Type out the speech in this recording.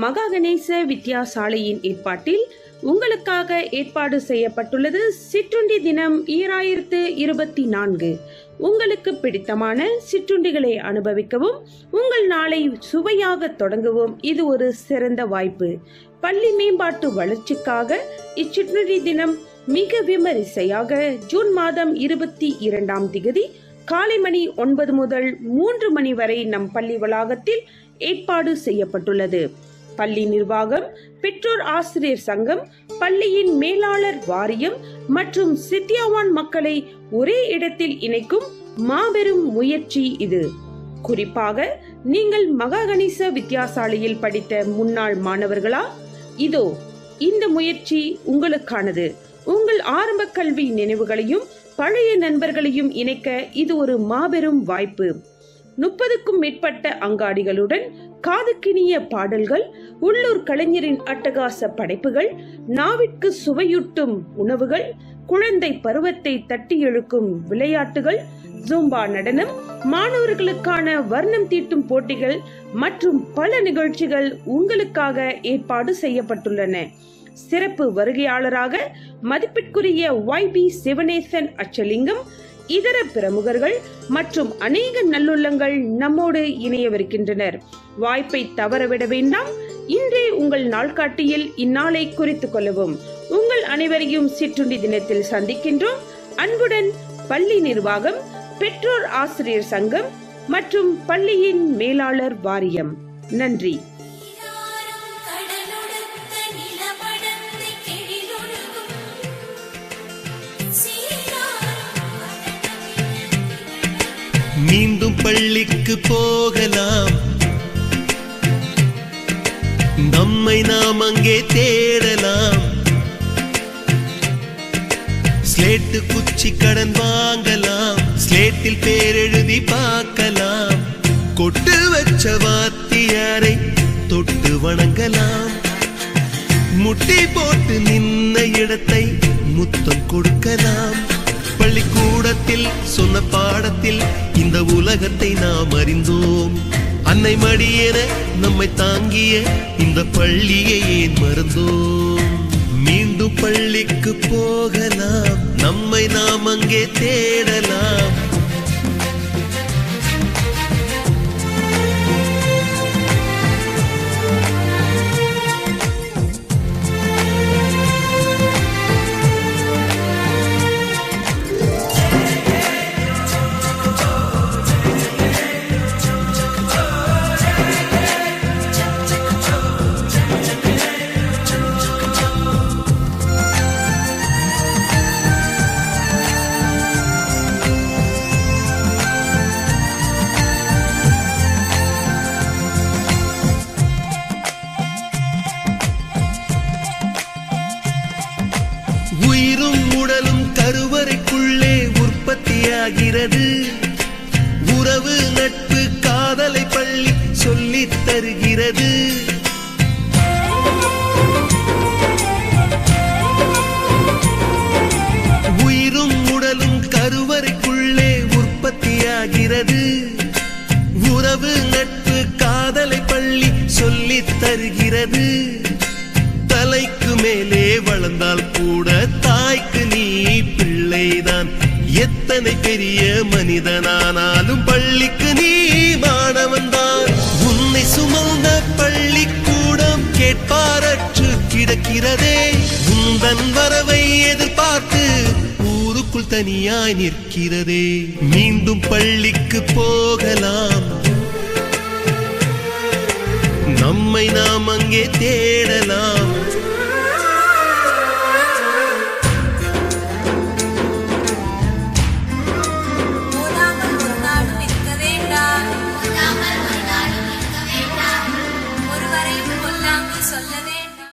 மகா கணேச வித்யாசாலையின் ஏற்பாட்டில் உங்களுக்காக ஏற்பாடு செய்யப்பட்டுள்ளது சிற்றுண்டி தினம் 2024. உங்களுக்கு பிடித்தமான சிற்றுண்டிகளை அனுபவிக்கவும் உங்கள் நாளை சுவையாக தொடங்கவும் இது ஒரு சிறந்த வாய்ப்பு. பள்ளி மேம்பாட்டு வளர்ச்சிக்காக இச்சிற்றுண்டி தினம் மிக விமரிசையாக ஜூன் மாதம் 22ஆம் தேதி காலை மணி 9 முதல் 3 மணி வரை நம் பள்ளி வளாகத்தில் ஏற்பாடு செய்யப்பட்டுள்ளது. பள்ளி நிர்வாகம், பெற்றோர் ஆசிரியர் சங்கம், பள்ளியின் மேலாளர் வாரியம் மற்றும் சித்தியாவான் மக்களை ஒரே இடத்தில் இணைக்கும் மாபெரும் முயற்சி இது. குறிப்பாக நீங்கள் மகா கணேச வித்யாசாலையில் படித்த முன்னாள் மாணவர்களா? இதோ இந்த முயற்சி உங்களுக்கானது. உங்கள் ஆரம்ப கல்வி நினைவுகளையும் பழைய நண்பர்களையும் இணைக்க இது ஒரு மாபெரும் வாய்ப்பு. 30க்கும் மேற்பட்ட அங்காடிகளுடன் காதுக்கினிய பாடல்கள், உள்ளூர் கலைஞரின் அட்டகாச படைப்புகள், நாவிற்கு சுவையூட்டும் உணவுகள், குழந்தை பருவத்தை தட்டி எழுக்கும் விளையாட்டுகள், ஜூம்பா நடனம், மாணவர்களுக்கான வர்ணம் தீட்டும் போட்டிகள் மற்றும் பல நிகழ்ச்சிகள் உங்களுக்காக ஏற்பாடு செய்யப்பட்டுள்ளன. சிறப்பு வருகையாளராக மதிப்பிற்குரிய YB சிவனேசன் அச்சலிங்கம், இதர பிரமுகர்கள் மற்றும் அநேக நல்லுள்ளங்கள் நம்மோடு இணையவிருக்கின்றனர். வாய்ப்பை தவறவிட வேண்டாம். இன்றே உங்கள் நாள்காட்டியில் இந்நாளை குறித்துக் கொள்ளவும். உங்கள் அனைவரையும் சிற்றுண்டி தினத்தில் சந்திக்கின்றோம். அன்புடன் பள்ளி நிர்வாகம், பெற்றோர் ஆசிரியர் சங்கம் மற்றும் பள்ளியின் மேலாளர் வாரியம். நன்றி. மீண்டும் பள்ளிக்கு போகலாம், நம்மை நாம் அங்கே தேடலாம். ஸ்லேட்டு குச்சி கடன் வாங்கலாம், ஸ்லேட்டில் பேரெழுதி பார்க்கலாம். கொட்டு வச்ச வாத்தியாரை தொட்டு வணங்கலாம். முட்டி போட்டு நின்ன இடத்தை முத்தம் கொடுக்கலாம். பள்ளிக்கூடத்தில் சொன்ன பாடத்தில் இந்த உலகத்தை நாம் அறிந்தோம். அன்னை மடியென நம்மை தாங்கிய இந்த பள்ளியை ஏன் மறந்தோம்? மீண்டும் பள்ளிக்கு போகலாம், நம்மை நாம் அங்கே தேடலாம். உயிரும் உடலும் கருவறைக்குள்ளே உற்பத்தியாகிறது. உறவு, நட்பு, காதலை பள்ளி சொல்லித் தருகிறது. உயிரும் உடலும் கருவறைக்குள்ளே உற்பத்தியாகிறது. உறவு, நட்பு, காதலை பள்ளி சொல்லித் தருகிறது. தலைக்கு மேலே வளர்ந்தால் கூட தாய்க்கு நீ பிள்ளைதான். எத்தனை பெரிய மனிதனானாலும் பள்ளிக்கு நீ மாணவன்தான். உன்னை சுமந்த பள்ளிக்கூடம் கேட்பாரற்று கிடக்கிறதே. உந்தன் வரவை எதிர்பார்த்து ஊருக்குள் தனியாய் நிற்கிறதே. மீண்டும் பள்ளிக்கு போகலாம், நம்மை நாம் அங்கே தேடலாம்.